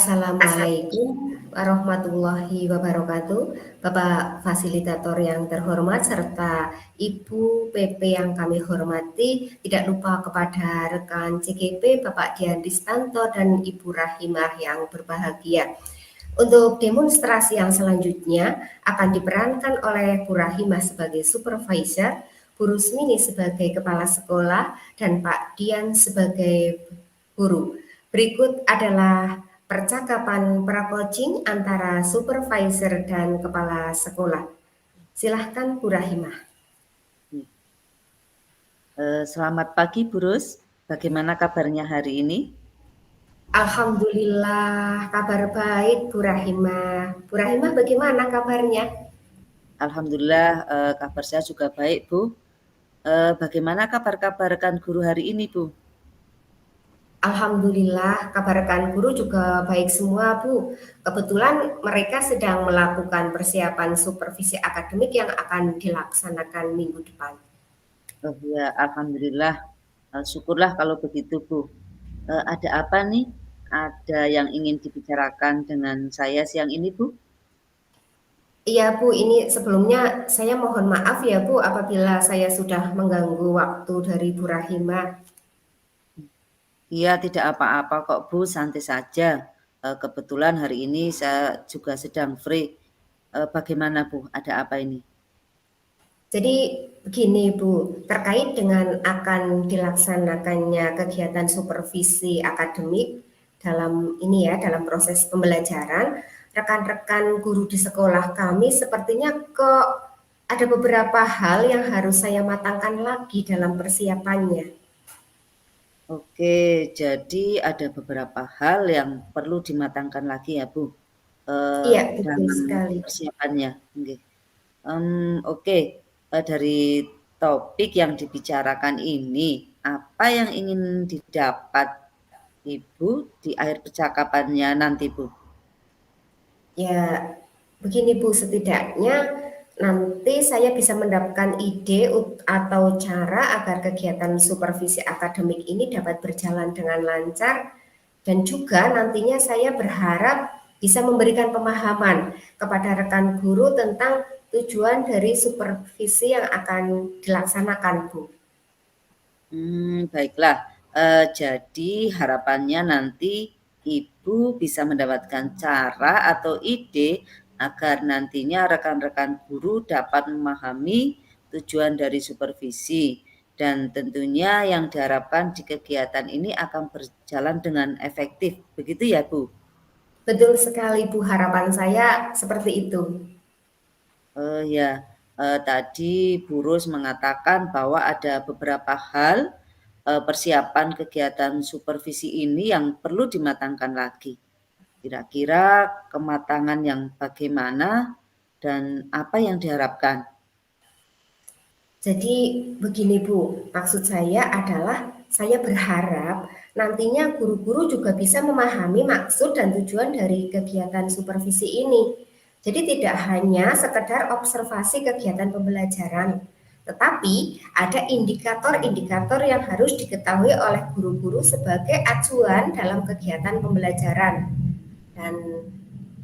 Assalamualaikum warahmatullahi wabarakatuh, Bapak Fasilitator yang terhormat serta Ibu PP yang kami hormati, tidak lupa kepada rekan CGP Bapak Dian Ristanto dan Ibu Rahimah yang berbahagia. Untuk demonstrasi yang selanjutnya akan diperankan oleh Bu Rahimah sebagai supervisor, Bu Rusmini sebagai kepala sekolah, dan Pak Dian sebagai guru. Berikut adalah percakapan pra-coaching antara supervisor dan kepala sekolah. Silahkan Bu Rahimah. Selamat pagi, Bu Rus. Bagaimana kabarnya hari ini? Alhamdulillah, kabar baik Bu Rahimah. Bu Rahimah bagaimana kabarnya? Alhamdulillah, kabar saya juga baik, Bu. Bagaimana kabar-kabar rekan guru hari ini, Bu? Alhamdulillah, kabar rekan guru juga baik semua, Bu. Kebetulan mereka sedang melakukan persiapan supervisi akademik yang akan dilaksanakan minggu depan. Oh ya, alhamdulillah. Syukurlah kalau begitu, Bu. Ada apa nih? Ada yang ingin dibicarakan dengan saya siang ini, Bu? Iya Bu, ini sebelumnya saya mohon maaf ya Bu apabila saya sudah mengganggu waktu dari Bu Rahimah. Iya, tidak apa-apa kok, Bu. Santai saja. Kebetulan hari ini saya juga sedang free. Bagaimana, Bu? Ada apa ini? Jadi begini Bu, terkait dengan akan dilaksanakannya kegiatan supervisi akademik dalam ini ya, dalam proses pembelajaran, rekan-rekan guru di sekolah kami sepertinya kok ada beberapa hal yang harus saya matangkan lagi dalam persiapannya. Oke, jadi ada beberapa hal yang perlu dimatangkan lagi ya, Bu, Iya, betul dalam sekali. persiapannya, nggih. Oke, dari topik yang dibicarakan ini, apa yang ingin didapat Ibu di akhir percakapannya nanti, Bu? Ya, begini Bu, setidaknya nanti saya bisa mendapatkan ide atau cara agar kegiatan supervisi akademik ini dapat berjalan dengan lancar dan juga nantinya saya berharap bisa memberikan pemahaman kepada rekan guru tentang tujuan dari supervisi yang akan dilaksanakan, Bu. Baiklah, jadi harapannya nanti Ibu bisa mendapatkan cara atau ide agar nantinya rekan-rekan guru dapat memahami tujuan dari supervisi dan tentunya yang diharapkan di kegiatan ini akan berjalan dengan efektif. Begitu ya, Bu? Betul sekali, Bu. Harapan saya seperti itu. Ya, tadi Bu Rus mengatakan bahwa ada beberapa hal, persiapan kegiatan supervisi ini yang perlu dimatangkan lagi. Kira-kira kematangan yang bagaimana dan apa yang diharapkan? Jadi begini Bu, maksud saya adalah saya berharap nantinya guru-guru juga bisa memahami maksud dan tujuan dari kegiatan supervisi ini. Jadi tidak hanya sekedar observasi kegiatan pembelajaran, tetapi ada indikator-indikator yang harus diketahui oleh guru-guru sebagai acuan dalam kegiatan pembelajaran. Dan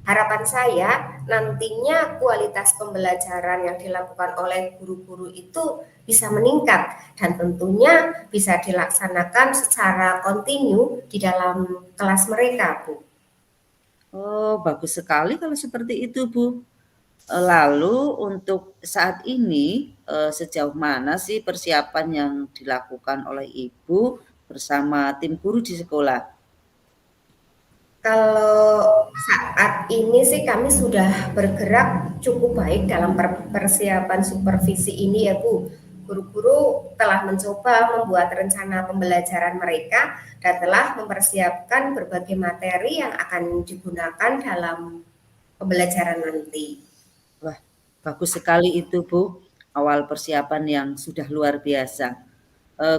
harapan saya nantinya kualitas pembelajaran yang dilakukan oleh guru-guru itu bisa meningkat dan tentunya bisa dilaksanakan secara kontinu di dalam kelas mereka, Bu. Oh, bagus sekali kalau seperti itu, Bu. Lalu untuk saat ini, sejauh mana sih persiapan yang dilakukan oleh Ibu bersama tim guru di sekolah? Kalau saat ini sih kami sudah bergerak cukup baik dalam persiapan supervisi ini ya Bu. Guru-guru telah mencoba membuat rencana pembelajaran mereka dan telah mempersiapkan berbagai materi yang akan digunakan dalam pembelajaran nanti. Wah, bagus sekali itu, Bu. Awal persiapan yang sudah luar biasa.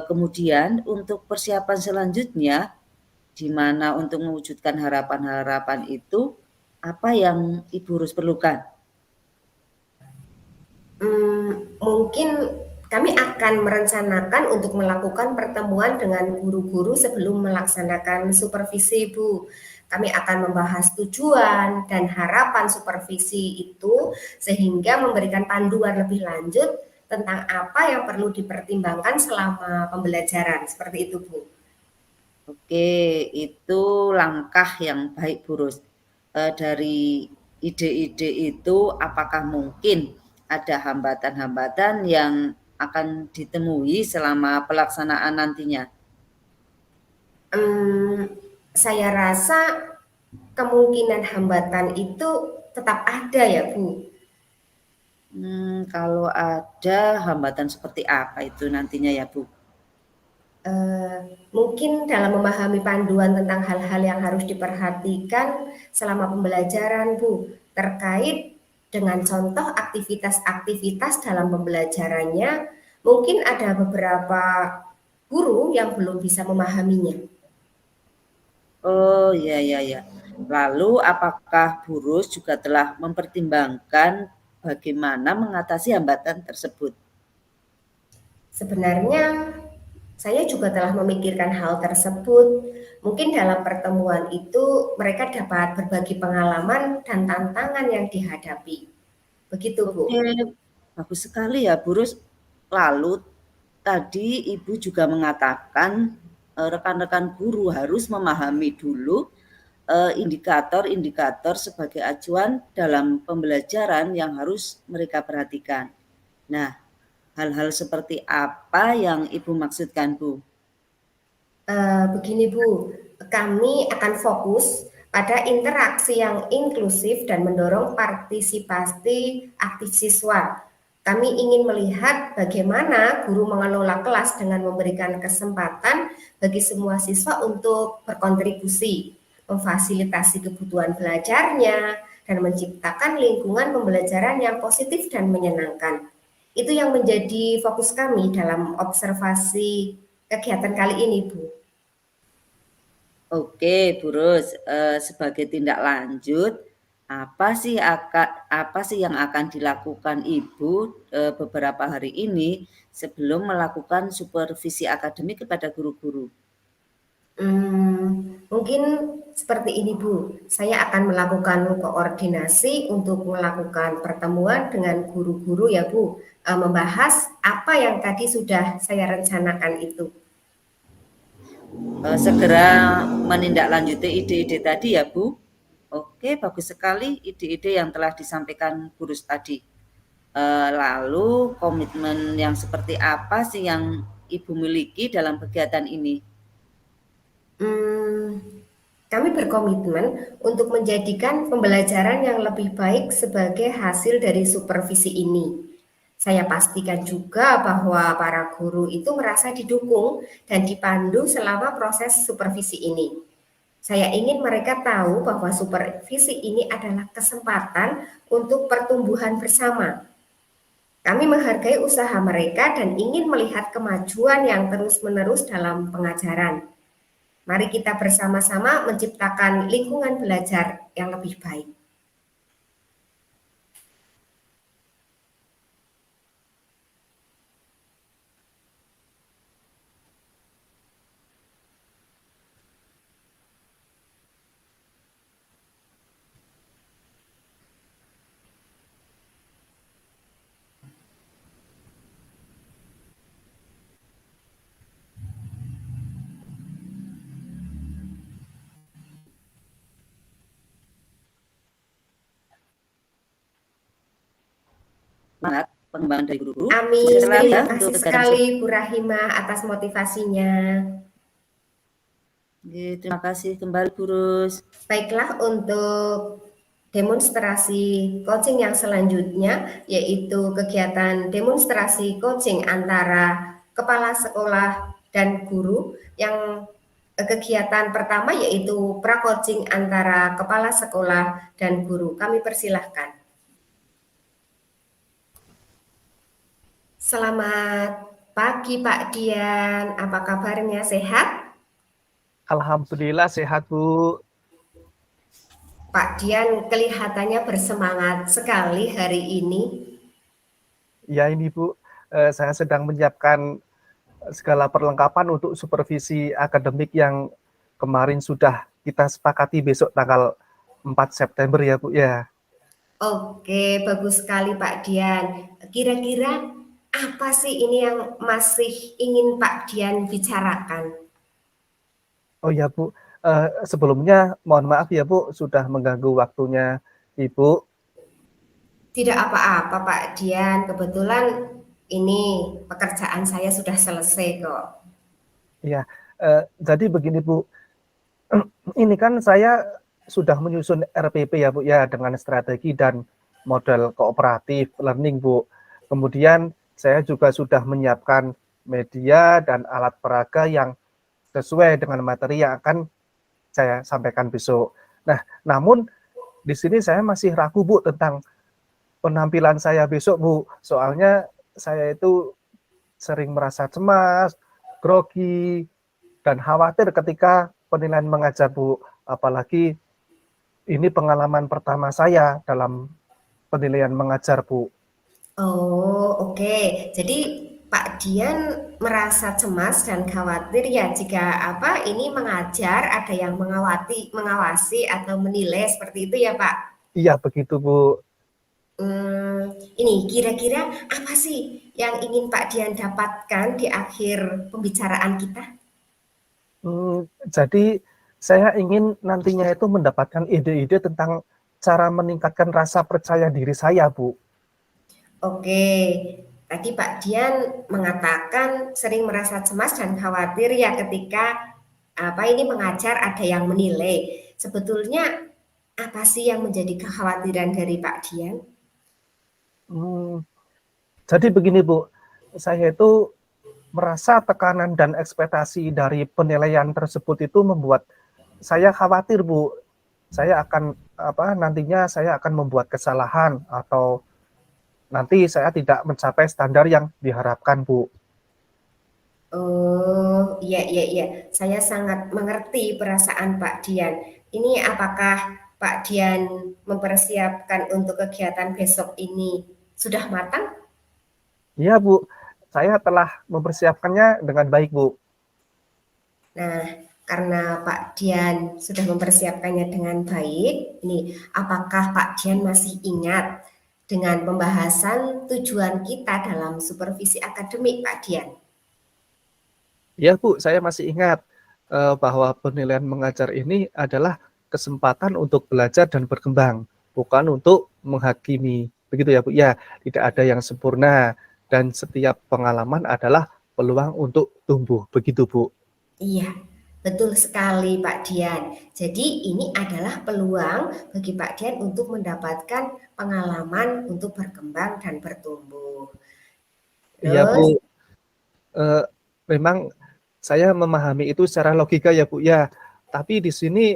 Kemudian untuk persiapan selanjutnya, di mana untuk mewujudkan harapan-harapan itu, apa yang Ibu harus perlukan? Mungkin Kami akan merencanakan untuk melakukan pertemuan dengan guru-guru sebelum melaksanakan supervisi, Bu. Kami akan membahas tujuan dan harapan supervisi itu sehingga memberikan panduan lebih lanjut tentang apa yang perlu dipertimbangkan selama pembelajaran. Seperti itu, Bu. Oke, itu langkah yang baik, Bu Ros. Dari ide-ide itu apakah mungkin ada hambatan-hambatan yang akan ditemui selama pelaksanaan nantinya? Saya rasa kemungkinan hambatan itu tetap ada ya, Bu. Kalau ada hambatan seperti apa itu nantinya ya, Bu? Mungkin dalam memahami panduan tentang hal-hal yang harus diperhatikan selama pembelajaran, Bu, terkait dengan contoh aktivitas-aktivitas dalam pembelajarannya, mungkin ada beberapa guru yang belum bisa memahaminya. Oh, ya ya ya. Lalu apakah Bu Ros juga telah mempertimbangkan bagaimana mengatasi hambatan tersebut? Sebenarnya saya juga telah memikirkan hal tersebut. Mungkin dalam pertemuan itu mereka dapat berbagi pengalaman dan tantangan yang dihadapi. Begitu, Bu. Oke, bagus sekali ya, Bu Ros. Lalu tadi Ibu juga mengatakan rekan-rekan guru harus memahami dulu indikator-indikator sebagai acuan dalam pembelajaran yang harus mereka perhatikan. Nah, hal-hal seperti apa yang Ibu maksudkan, Bu? Begini Bu, kami akan fokus pada interaksi yang inklusif dan mendorong partisipasi aktif siswa. Kami ingin melihat bagaimana guru mengelola kelas dengan memberikan kesempatan bagi semua siswa untuk berkontribusi, memfasilitasi kebutuhan belajarnya, dan menciptakan lingkungan pembelajaran yang positif dan menyenangkan. Itu yang menjadi fokus kami dalam observasi kegiatan kali ini, Bu. Oke, Bu Ros, sebagai tindak lanjut, apa sih yang akan dilakukan Ibu beberapa hari ini sebelum melakukan supervisi akademik kepada guru-guru? Mungkin seperti ini Bu, saya akan melakukan koordinasi untuk melakukan pertemuan dengan guru-guru ya Bu, membahas apa yang tadi sudah saya rencanakan itu. Segera menindaklanjuti ide-ide tadi ya, Bu. Oke, bagus sekali ide-ide yang telah disampaikan guru tadi. Lalu komitmen yang seperti apa sih yang Ibu miliki dalam kegiatan ini? Hmm, Kami berkomitmen untuk menjadikan pembelajaran yang lebih baik sebagai hasil dari supervisi ini. Saya pastikan juga bahwa para guru itu merasa didukung dan dipandu selama proses supervisi ini. Saya ingin mereka tahu bahwa supervisi ini adalah kesempatan untuk pertumbuhan bersama. Kami menghargai usaha mereka dan ingin melihat kemajuan yang terus-menerus dalam pengajaran. Mari kita bersama-sama menciptakan lingkungan belajar yang lebih baik. Semangat pengembangan dari guru-guru. Amin. Sukses selalu ya Terima untuk kasih kegiatan sekali Bu Rahima atas motivasinya. Oke, terima kasih kembali, Bu Ros. Baiklah, untuk demonstrasi coaching yang selanjutnya yaitu kegiatan demonstrasi coaching antara kepala sekolah dan guru. Yang kegiatan pertama yaitu pra-coaching antara kepala sekolah dan guru. Kami persilahkan. Selamat pagi Pak Dian, apa kabarnya, sehat? Alhamdulillah sehat, Bu. Pak Dian kelihatannya bersemangat sekali hari ini. Ya ini, Bu, Saya sedang menyiapkan segala perlengkapan untuk supervisi akademik yang kemarin sudah kita sepakati besok tanggal 4 September ya Bu ya. Oke, bagus sekali Pak Dian. Kira-kira apa sih ini yang masih ingin Pak Dian bicarakan? Oh ya Bu, sebelumnya mohon maaf ya Bu sudah mengganggu waktunya Ibu. Tidak apa-apa Pak Dian, kebetulan ini pekerjaan saya sudah selesai kok. Ya, jadi begini Bu, ini kan saya sudah menyusun RPP ya Bu ya dengan strategi dan model kooperatif learning Bu. Kemudian saya juga sudah menyiapkan media dan alat peraga yang sesuai dengan materi yang akan saya sampaikan besok. Nah, namun di sini saya masih ragu Bu tentang penampilan saya besok Bu. Soalnya saya itu sering merasa cemas, grogi, dan khawatir ketika penilaian mengajar Bu. Apalagi ini pengalaman pertama saya dalam penilaian mengajar Bu. Oh, oke. Jadi Pak Dian merasa cemas dan khawatir ya jika apa ini mengajar ada yang mengawasi atau menilai seperti itu ya Pak. Iya begitu Bu. Ini kira-kira apa sih yang ingin Pak Dian dapatkan di akhir pembicaraan kita? Jadi saya ingin nantinya itu mendapatkan ide-ide tentang cara meningkatkan rasa percaya diri saya Bu. Oke, tadi Pak Dian mengatakan sering merasa cemas dan khawatir ya ketika apa ini mengajar ada yang menilai. Sebetulnya apa sih yang menjadi kekhawatiran dari Pak Dian? Hmm, jadi begini Bu, saya itu merasa tekanan dan ekspektasi dari penilaian tersebut itu membuat saya khawatir Bu. Saya akan nantinya saya akan membuat kesalahan atau nanti saya tidak mencapai standar yang diharapkan Bu. Oh, iya, iya, iya. Saya sangat mengerti perasaan Pak Dian. Ini apakah Pak Dian mempersiapkan untuk kegiatan besok ini sudah matang? Iya Bu, saya telah mempersiapkannya dengan baik Bu. Nah, karena Pak Dian sudah mempersiapkannya dengan baik, ini apakah Pak Dian masih ingat dengan pembahasan tujuan kita dalam supervisi akademik, Pak Dian? Iya Bu, saya masih ingat bahwa penilaian mengajar ini adalah kesempatan untuk belajar dan berkembang, bukan untuk menghakimi. Begitu ya Bu? Ya, tidak ada yang sempurna dan setiap pengalaman adalah peluang untuk tumbuh. Begitu Bu. Iya, betul sekali Pak Dian. Jadi ini adalah peluang bagi Pak Dian untuk mendapatkan pengalaman untuk berkembang dan bertumbuh. Iya Bu, Terus, eh, memang saya memahami itu secara logika ya Bu ya. Tapi di sini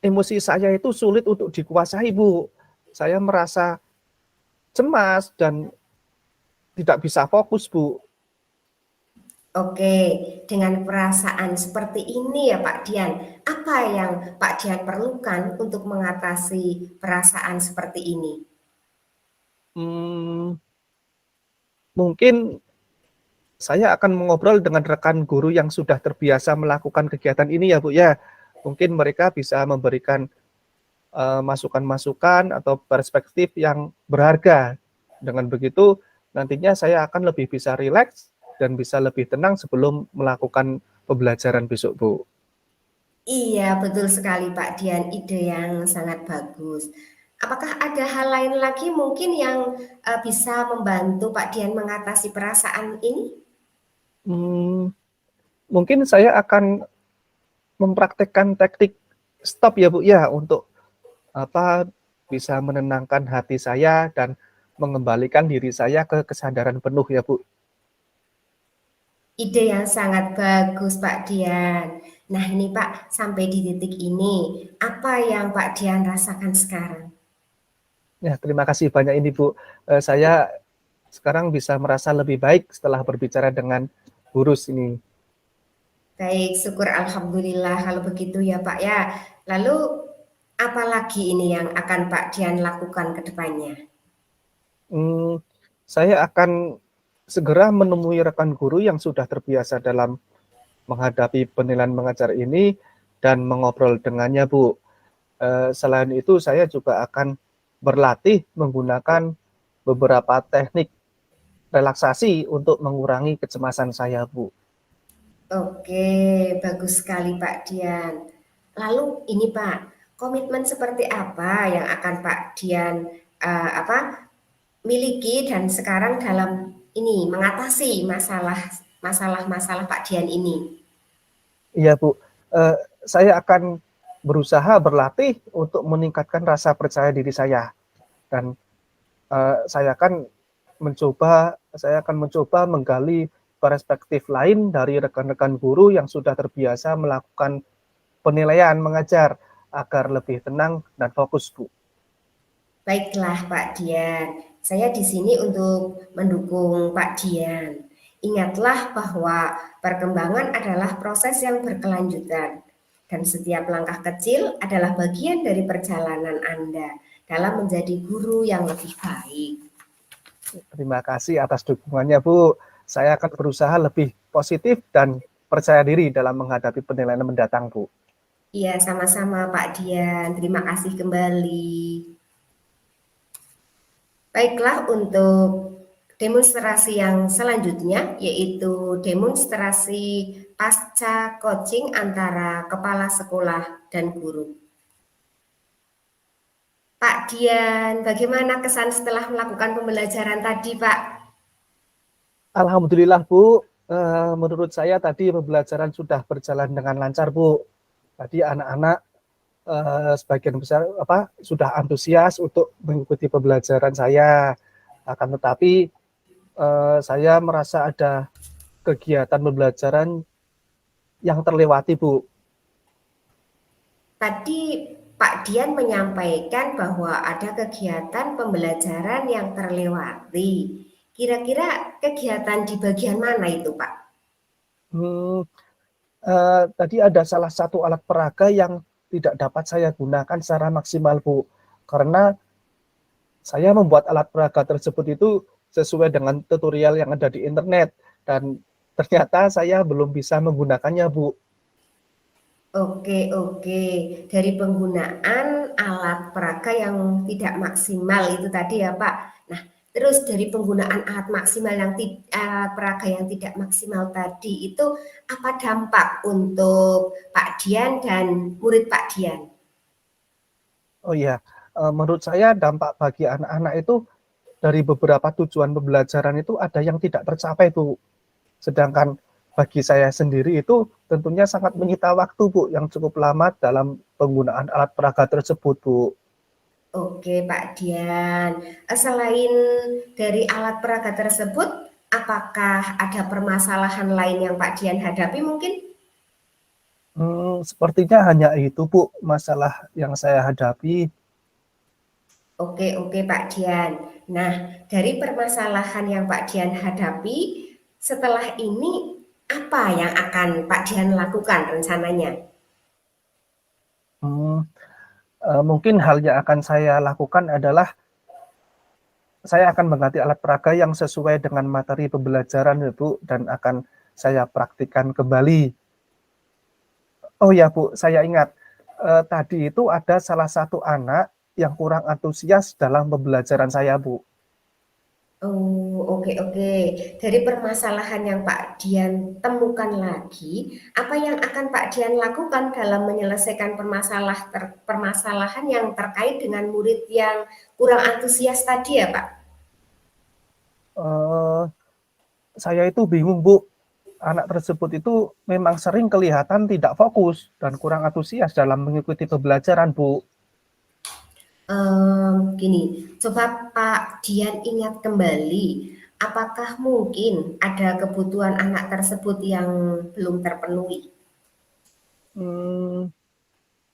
emosi saya itu sulit untuk dikuasai Bu. Saya merasa cemas dan tidak bisa fokus Bu. oke, dengan perasaan seperti ini ya Pak Dian, apa yang Pak Dian perlukan untuk mengatasi perasaan seperti ini? Hmm, Mungkin saya akan mengobrol dengan rekan guru yang sudah terbiasa melakukan kegiatan ini ya Bu ya. Mungkin mereka bisa memberikan masukan-masukan atau perspektif yang berharga. Dengan begitu nantinya saya akan lebih bisa rileks dan bisa lebih tenang sebelum melakukan pembelajaran besok Bu. Iya, betul sekali Pak Dian, ide yang sangat bagus. Apakah ada hal lain lagi mungkin yang bisa membantu Pak Dian mengatasi perasaan ini? Hmm, Mungkin saya akan mempraktekkan teknik stop ya Bu ya untuk bisa menenangkan hati saya dan mengembalikan diri saya ke kesadaran penuh ya Bu. Ide yang sangat bagus Pak Dian. Nah ini Pak, sampai di titik ini, apa yang Pak Dian rasakan sekarang? Ya, terima kasih banyak ini Bu. Saya sekarang bisa merasa lebih baik setelah berbicara dengan gurus ini. Baik, syukur Alhamdulillah kalau begitu ya Pak ya. Lalu apa lagi ini yang akan Pak Dian lakukan ke depannya? Hmm, saya akan segera menemui rekan guru yang sudah terbiasa dalam menghadapi penilaian mengajar ini dan mengobrol dengannya, Bu. Selain itu, saya juga akan berlatih menggunakan beberapa teknik relaksasi untuk mengurangi kecemasan saya, Bu. Oke, bagus sekali Pak Dian. Lalu ini Pak, komitmen seperti apa yang akan Pak Dian miliki dan sekarang dalam ini mengatasi masalah-masalah Pak Dian ini? Iya, Bu. Eh, saya akan berusaha berlatih untuk meningkatkan rasa percaya diri saya dan saya akan mencoba menggali perspektif lain dari rekan-rekan guru yang sudah terbiasa melakukan penilaian mengajar agar lebih tenang dan fokus, Bu. Baiklah Pak Dian, saya di sini untuk mendukung Pak Dian. Ingatlah bahwa perkembangan adalah proses yang berkelanjutan dan setiap langkah kecil adalah bagian dari perjalanan Anda dalam menjadi guru yang lebih baik. Terima kasih atas dukungannya, Bu. Saya akan berusaha lebih positif dan percaya diri dalam menghadapi penilaian mendatang, Bu. Iya, sama-sama Pak Dian. Terima kasih kembali. Baiklah, untuk demonstrasi yang selanjutnya yaitu demonstrasi pasca coaching antara kepala sekolah dan guru. Pak Dian, bagaimana kesan setelah melakukan pembelajaran tadi, Pak? Alhamdulillah, Bu. Menurut saya tadi pembelajaran sudah berjalan dengan lancar, Bu. Tadi anak-anak sebagian besar sudah antusias untuk mengikuti pembelajaran saya. Akan tetapi saya merasa ada kegiatan pembelajaran yang terlewati, Bu. Tadi Pak Dian menyampaikan bahwa ada kegiatan pembelajaran yang terlewati. Kira-kira kegiatan di bagian mana itu, Pak? Tadi ada salah satu alat peraga yang tidak dapat saya gunakan secara maksimal, Bu. Karena saya membuat alat peraga tersebut itu sesuai dengan tutorial yang ada di internet. Dan ternyata saya belum bisa menggunakannya, Bu. Oke. Dari penggunaan alat peraga yang tidak maksimal itu tadi ya, Pak. Nah, terus dari penggunaan alat maksimal alat peraga yang tidak maksimal tadi itu apa dampak untuk Pak Dian dan murid Pak Dian? Oh iya, menurut saya dampak bagi anak-anak itu dari beberapa tujuan pembelajaran itu ada yang tidak tercapai, Bu. Sedangkan bagi saya sendiri itu tentunya sangat menyita waktu, Bu, yang cukup lama dalam penggunaan alat peraga tersebut, Bu. Oke, Pak Dian. Selain dari alat peraga tersebut, apakah ada permasalahan lain yang Pak Dian hadapi mungkin? Sepertinya hanya itu, Bu, masalah yang saya hadapi. Oke, Pak Dian. Nah, dari permasalahan yang Pak Dian hadapi, setelah ini apa yang akan Pak Dian lakukan rencananya? Mungkin hal yang akan saya lakukan adalah saya akan mengganti alat peraga yang sesuai dengan materi pembelajaran, ya, Bu, dan akan saya praktikkan kembali. Oh ya, Bu, saya ingat tadi itu ada salah satu anak yang kurang antusias dalam pembelajaran saya, Bu. Oh, oke. Dari permasalahan yang Pak Dian temukan lagi, apa yang akan Pak Dian lakukan dalam menyelesaikan permasalahan yang terkait dengan murid yang kurang antusias tadi ya, Pak? Eh, saya itu bingung, Bu. Anak tersebut itu memang sering kelihatan tidak fokus dan kurang antusias dalam mengikuti pembelajaran, Bu. Gini, coba Pak Dian ingat kembali, apakah mungkin ada kebutuhan anak tersebut yang belum terpenuhi? Hmm,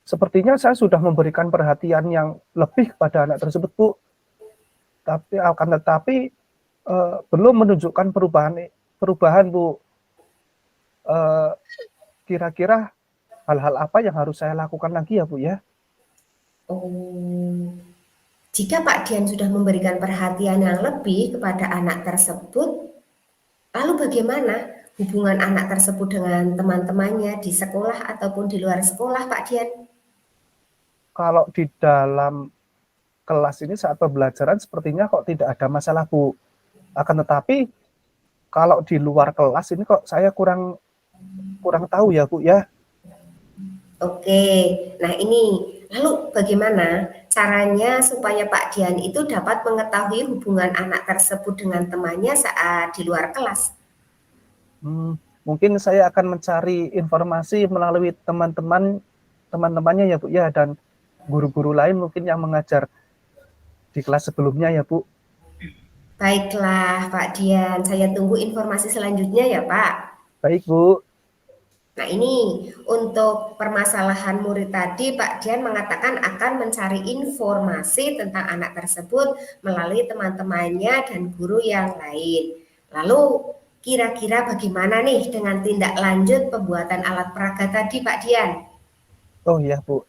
Sepertinya saya sudah memberikan perhatian yang lebih kepada anak tersebut, Bu. Tapi akan tetapi belum menunjukkan perubahan, Bu. Kira-kira hal-hal apa yang harus saya lakukan lagi ya, Bu, ya? Oh, jika Pak Dian sudah memberikan perhatian yang lebih kepada anak tersebut, Lalu bagaimana hubungan anak tersebut dengan teman-temannya di sekolah ataupun di luar sekolah, Pak Dian? Kalau di dalam kelas ini saat pembelajaran sepertinya kok tidak ada masalah, Bu. Akan tetapi kalau di luar kelas ini kok saya kurang tahu ya, Bu ya. Oke, nah ini lalu bagaimana caranya supaya Pak Dian itu dapat mengetahui hubungan anak tersebut dengan temannya saat di luar kelas? Mungkin saya akan mencari informasi melalui teman-temannya ya, Bu ya, dan guru-guru lain mungkin yang mengajar di kelas sebelumnya ya, Bu. Baiklah, Pak Dian, saya tunggu informasi selanjutnya ya, Pak. Baik, Bu. Nah, ini untuk permasalahan murid tadi, Pak Dian mengatakan akan mencari informasi tentang anak tersebut melalui teman-temannya dan guru yang lain. Lalu, kira-kira bagaimana nih dengan tindak lanjut pembuatan alat peraga tadi, Pak Dian? Oh iya, Bu.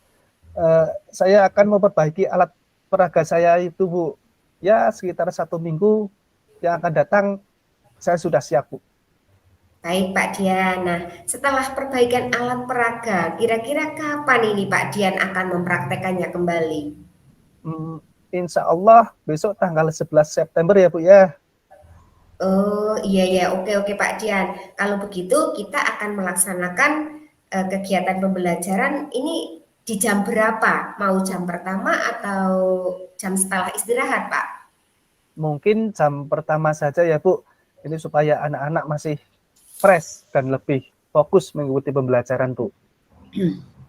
Saya akan memperbaiki alat peraga saya itu, Bu. Ya, sekitar 1 minggu yang akan datang, saya sudah siap, Bu. Baik, Pak Dian. Nah, setelah perbaikan alat peraga, kira-kira kapan ini Pak Dian akan mempraktekannya kembali? Insya Allah besok tanggal 11 September ya, Bu ya. Oh iya ya, oke Pak Dian. Kalau begitu kita akan melaksanakan kegiatan pembelajaran ini di jam berapa? Mau jam pertama atau jam setelah istirahat, Pak? Mungkin jam pertama saja ya, Bu. Ini supaya anak-anak masih fresh dan lebih fokus mengikuti pembelajaran, Bu.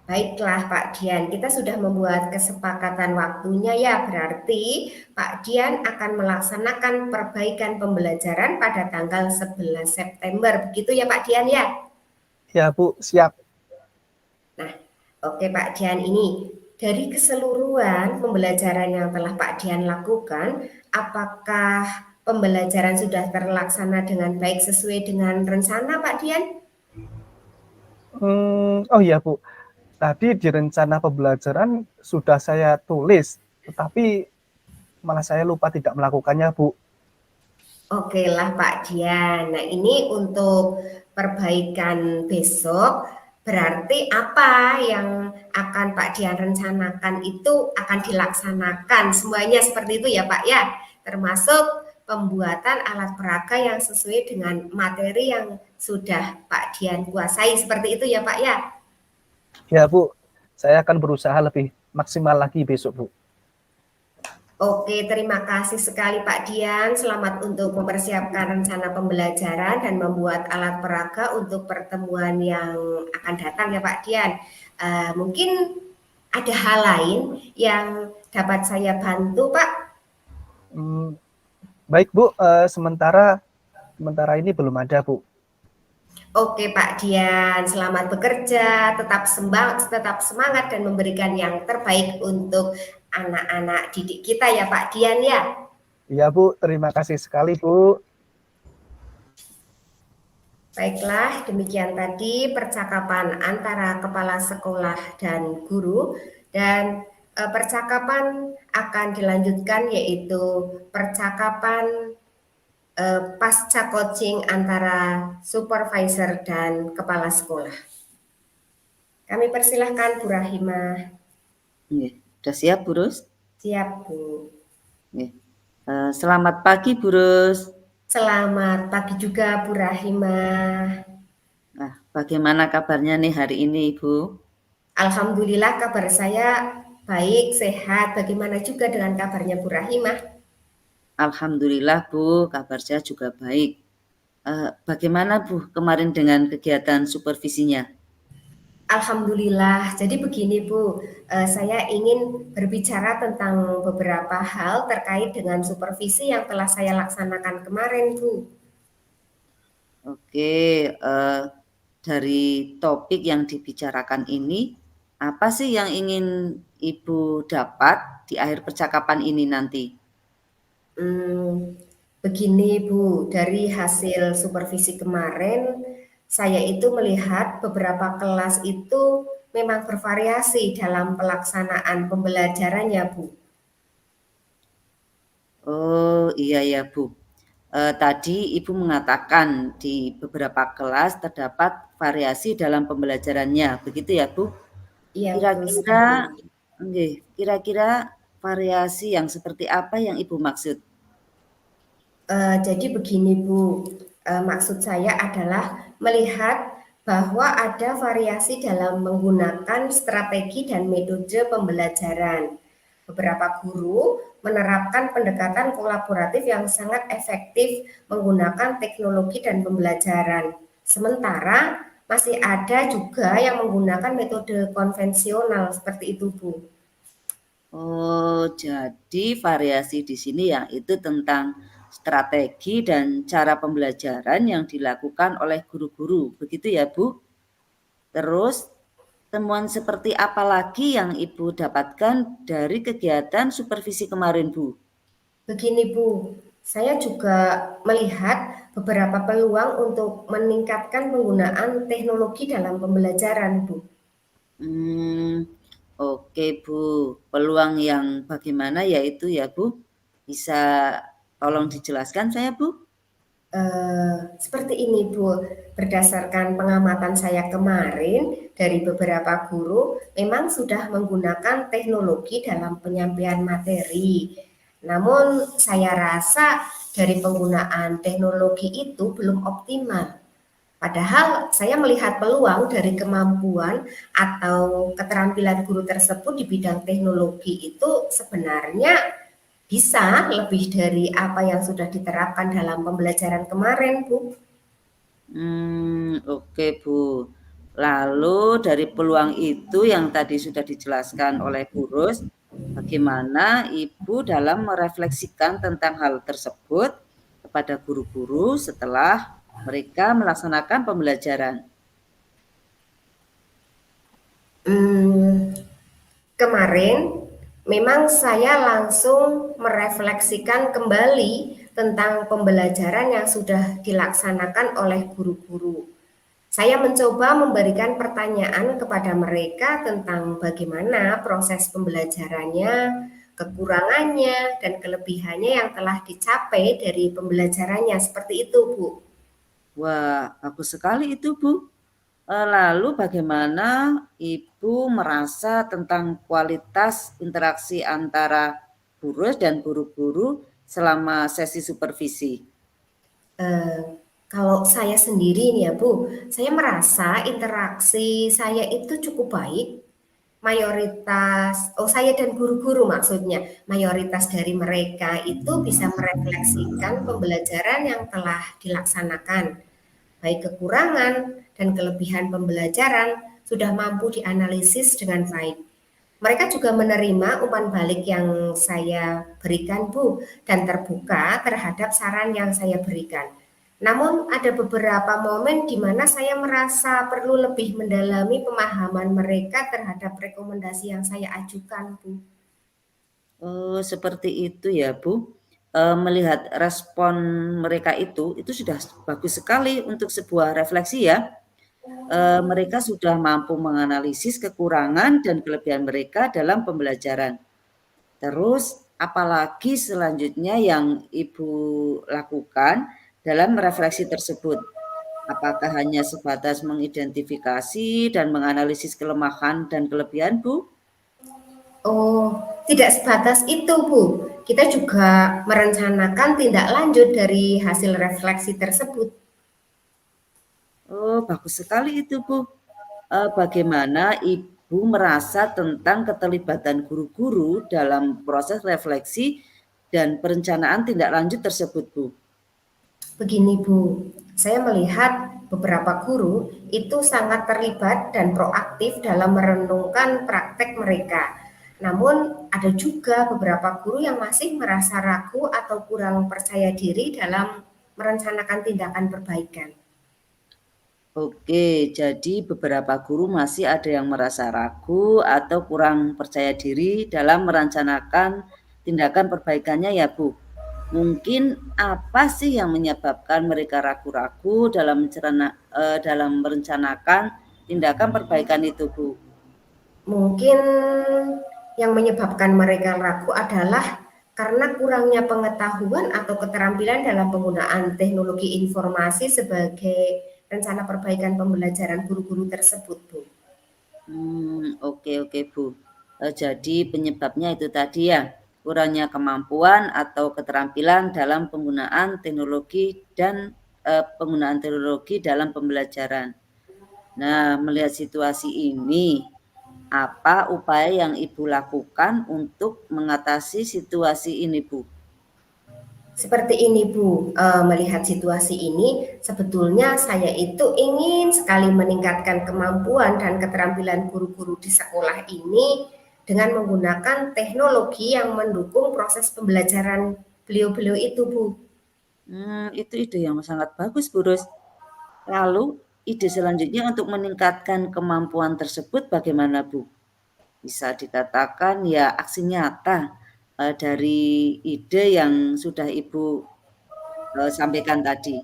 Baiklah Pak Dian, kita sudah membuat kesepakatan waktunya ya, berarti Pak Dian akan melaksanakan perbaikan pembelajaran pada tanggal 11 September. Begitu ya Pak Dian ya? Ya, Bu, siap. Nah, oke Pak Dian, ini dari keseluruhan pembelajaran yang telah Pak Dian lakukan, apakah pembelajaran sudah terlaksana dengan baik sesuai dengan rencana Pak Dian? Oh iya, Bu. Tadi di rencana pembelajaran sudah saya tulis, tetapi malah saya lupa tidak melakukannya, Bu. Oke lah Pak Dian. Nah ini untuk perbaikan besok, berarti apa yang akan Pak Dian rencanakan itu akan dilaksanakan semuanya seperti itu ya Pak ya, termasuk pembuatan alat peraga yang sesuai dengan materi yang sudah Pak Dian kuasai seperti itu ya Pak ya. Ya, Bu. Saya akan berusaha lebih maksimal lagi besok, Bu. Oke, terima kasih sekali Pak Dian. Selamat untuk mempersiapkan rencana pembelajaran dan membuat alat peraga untuk pertemuan yang akan datang ya Pak Dian. Mungkin ada hal lain yang dapat saya bantu Pak? Baik, Bu. Sementara ini belum ada, Bu. Oke Pak Dian, selamat bekerja, tetap semangat dan memberikan yang terbaik untuk anak-anak didik kita ya Pak Dian ya. Iya, Bu. Terima kasih sekali, Bu. Baiklah, demikian tadi percakapan antara kepala sekolah dan guru dan percakapan akan dilanjutkan yaitu percakapan pasca coaching antara supervisor dan kepala sekolah. Kami persilahkan Bu Rahimah. Sudah siap, Bu Rus? Siap, Bu. Selamat pagi, Bu Rus. Selamat pagi juga, Bu Rahimah. Nah, bagaimana kabarnya nih hari ini, Ibu? Alhamdulillah kabar saya baik, sehat. Bagaimana juga dengan kabarnya Bu Rahimah? Alhamdulillah, Bu, kabar saya juga baik. Bagaimana, Bu, kemarin dengan kegiatan supervisinya? Alhamdulillah. Jadi begini Bu, saya ingin berbicara tentang beberapa hal terkait dengan supervisi yang telah saya laksanakan kemarin Bu. Oke, dari topik yang dibicarakan ini, apa sih yang ingin Ibu dapat di akhir percakapan ini nanti? Begini Bu, dari hasil supervisi kemarin, saya itu melihat beberapa kelas itu memang bervariasi dalam pelaksanaan pembelajarannya Bu. Oh iya ya Bu. Tadi Ibu mengatakan di beberapa kelas terdapat variasi dalam pembelajarannya, begitu ya Bu? Iya, betul Kira-kira sekali. nggih, kira-kira variasi yang seperti apa yang Ibu maksud? Jadi begini Bu, maksud saya adalah melihat bahwa ada variasi dalam menggunakan strategi dan metode pembelajaran. Beberapa guru menerapkan pendekatan kolaboratif yang sangat efektif menggunakan teknologi dan pembelajaran. Sementara masih ada juga yang menggunakan metode konvensional seperti itu, Bu. Oh, jadi variasi di sini ya itu tentang strategi dan cara pembelajaran yang dilakukan oleh guru-guru, begitu ya Bu? Terus temuan seperti apa lagi yang Ibu dapatkan dari kegiatan supervisi kemarin, Bu? Begini Bu, saya juga melihat beberapa peluang untuk meningkatkan penggunaan teknologi dalam pembelajaran, Bu. Hmm, oke Bu, peluang yang bagaimana yaitu ya Bu? Bisa tolong dijelaskan saya Bu? Seperti ini Bu, berdasarkan pengamatan saya kemarin dari beberapa guru, memang sudah menggunakan teknologi dalam penyampaian materi. Namun saya rasa dari penggunaan teknologi itu belum optimal. Padahal saya melihat peluang dari kemampuan atau keterampilan guru tersebut di bidang teknologi itu sebenarnya bisa lebih dari apa yang sudah diterapkan dalam pembelajaran kemarin, Bu. Oke Bu. Lalu dari peluang itu yang tadi sudah dijelaskan oleh Bu Ros, bagaimana Ibu dalam merefleksikan tentang hal tersebut kepada guru-guru setelah mereka melaksanakan pembelajaran? Hmm, Kemarin memang saya langsung merefleksikan kembali tentang pembelajaran yang sudah dilaksanakan oleh guru-guru. Saya mencoba memberikan pertanyaan kepada mereka tentang bagaimana proses pembelajarannya, kekurangannya, dan kelebihannya yang telah dicapai dari pembelajarannya. Seperti itu, Bu. Wah, bagus sekali itu Bu. Lalu bagaimana Ibu merasa tentang kualitas interaksi antara guru dan guru-guru selama sesi supervisi? Eh, Kalau saya sendiri nih ya Bu, saya merasa interaksi saya itu cukup baik. Saya dan guru-guru maksudnya, mayoritas dari mereka itu bisa merefleksikan pembelajaran yang telah dilaksanakan. Baik kekurangan dan kelebihan pembelajaran sudah mampu dianalisis dengan baik. Mereka juga menerima umpan balik yang saya berikan, Bu, dan terbuka terhadap saran yang saya berikan. Namun ada beberapa momen di mana saya merasa perlu lebih mendalami pemahaman mereka terhadap rekomendasi yang saya ajukan, Bu. Oh, seperti itu ya, Bu. Melihat respon mereka itu sudah bagus sekali untuk sebuah refleksi ya. Mereka sudah mampu menganalisis kekurangan dan kelebihan mereka dalam pembelajaran. Terus, apalagi selanjutnya yang Ibu lakukan dalam refleksi tersebut? Apakah hanya sebatas mengidentifikasi dan menganalisis kelemahan dan kelebihan, Bu? Oh, tidak sebatas itu, Bu. Kita juga merencanakan tindak lanjut dari hasil refleksi tersebut. Oh, bagus sekali itu, Bu. Bagaimana Ibu merasa tentang keterlibatan guru-guru dalam proses refleksi dan perencanaan tindak lanjut tersebut, Bu? Begini Bu, saya melihat beberapa guru itu sangat terlibat dan proaktif dalam merenungkan praktek mereka. Namun ada juga beberapa guru yang masih merasa ragu atau kurang percaya diri dalam merencanakan tindakan perbaikan. Oke, jadi beberapa guru masih ada yang merasa ragu atau kurang percaya diri dalam merencanakan tindakan perbaikannya ya, Bu. Mungkin apa sih yang menyebabkan mereka ragu-ragu dalam merencanakan tindakan perbaikan itu, Bu? Mungkin yang menyebabkan mereka ragu adalah karena kurangnya pengetahuan atau keterampilan dalam penggunaan teknologi informasi sebagai rencana perbaikan pembelajaran guru-guru tersebut, Bu. Oke Bu. Jadi penyebabnya itu tadi ya, kurangnya kemampuan atau keterampilan dalam penggunaan teknologi dan penggunaan teknologi dalam pembelajaran. Nah, melihat situasi ini, apa upaya yang Ibu lakukan untuk mengatasi situasi ini, Bu? Seperti ini Bu, melihat situasi ini sebetulnya saya itu ingin sekali meningkatkan kemampuan dan keterampilan guru-guru di sekolah ini dengan menggunakan teknologi yang mendukung proses pembelajaran beliau-beliau itu Bu. Itu ide yang sangat bagus, Bu Ros. Lalu, ide selanjutnya untuk meningkatkan kemampuan tersebut bagaimana, Bu? Bisa dikatakan ya aksi nyata dari ide yang sudah Ibu sampaikan tadi.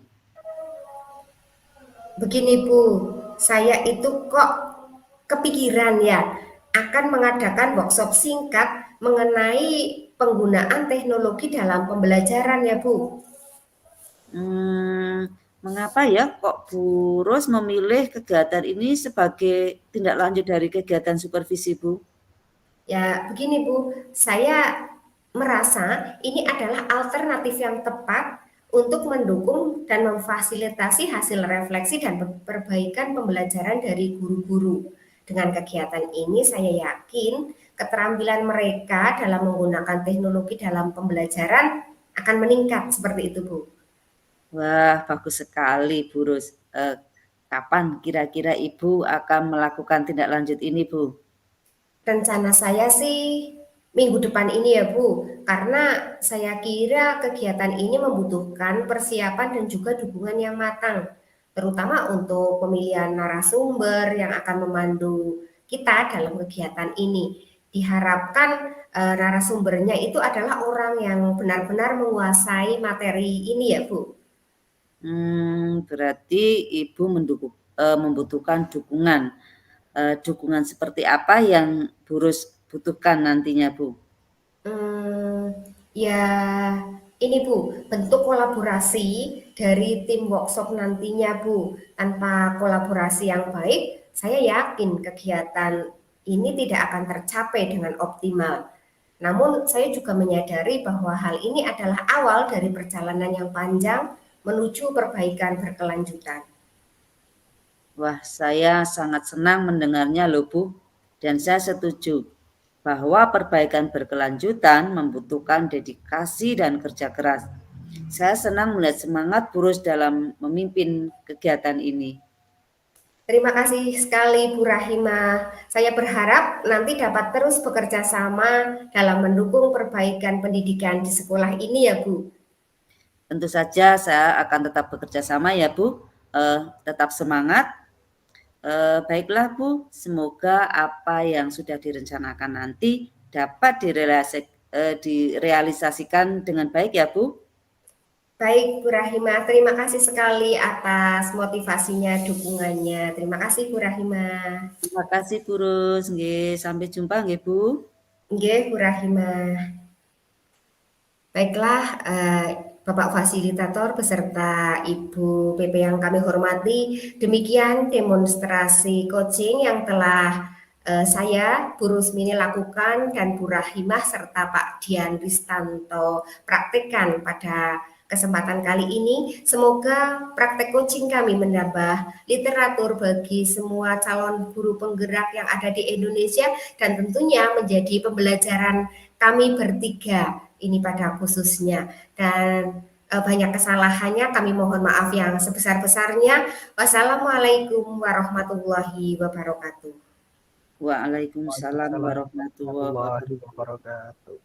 Begini Bu, saya itu kok kepikiran ya akan mengadakan workshop singkat mengenai penggunaan teknologi dalam pembelajaran ya Bu. Mengapa ya kok Bu Ros memilih kegiatan ini sebagai tindak lanjut dari kegiatan supervisi, Bu? Ya, begini Bu, saya merasa ini adalah alternatif yang tepat untuk mendukung dan memfasilitasi hasil refleksi dan perbaikan pembelajaran dari guru-guru. Dengan kegiatan ini saya yakin keterampilan mereka dalam menggunakan teknologi dalam pembelajaran akan meningkat seperti itu, Bu. Wah, bagus sekali, Bu Ros. Kapan kira-kira Ibu akan melakukan tindak lanjut ini, Bu? Rencana saya sih minggu depan ini ya Bu, karena saya kira kegiatan ini membutuhkan persiapan dan juga dukungan yang matang, terutama untuk pemilihan narasumber yang akan memandu kita dalam kegiatan ini. Diharapkan narasumbernya itu adalah orang yang benar-benar menguasai materi ini ya Bu. Berarti Ibu membutuhkan dukungan. Dukungan seperti apa yang Bu Ros butuhkan nantinya, Bu? Ya, ini Bu, bentuk kolaborasi dari tim workshop nantinya Bu. Tanpa kolaborasi yang baik, saya yakin kegiatan ini tidak akan tercapai dengan optimal. Namun saya juga menyadari bahwa hal ini adalah awal dari perjalanan yang panjang menuju perbaikan berkelanjutan. Wah, saya sangat senang mendengarnya loh, Bu. Dan saya setuju bahwa perbaikan berkelanjutan membutuhkan dedikasi dan kerja keras. Saya senang melihat semangat Bu Ros dalam memimpin kegiatan ini. Terima kasih sekali Bu Rahima. Saya berharap nanti dapat terus bekerja sama dalam mendukung perbaikan pendidikan di sekolah ini ya Bu. Tentu saja saya akan tetap bekerja sama ya Bu. Tetap semangat. Baiklah Bu, semoga apa yang sudah direncanakan nanti dapat direalisasikan dengan baik ya Bu. Baik Bu Rahima, terima kasih sekali atas motivasinya, dukungannya. Terima kasih Bu Rahima. Terima kasih Bu Ros. Nggih, sampai jumpa nggih Bu. Nggih Bu Rahima. Baiklah, Bapak Fasilitator beserta Ibu PP yang kami hormati, demikian demonstrasi coaching yang telah saya, Bu Rusmini lakukan dan Bu Rahimah serta Pak Dian Ristanto praktekkan pada kesempatan kali ini. Semoga praktek coaching kami menambah literatur bagi semua calon guru penggerak yang ada di Indonesia dan tentunya menjadi pembelajaran kami bertiga ini pada khususnya. Dan banyak kesalahannya kami mohon maaf yang sebesar-besarnya. Wassalamualaikum warahmatullahi wabarakatuh. Waalaikumsalam Waalaikumsalam warahmatullahi warahmatullahi wabarakatuh. wabarakatuh.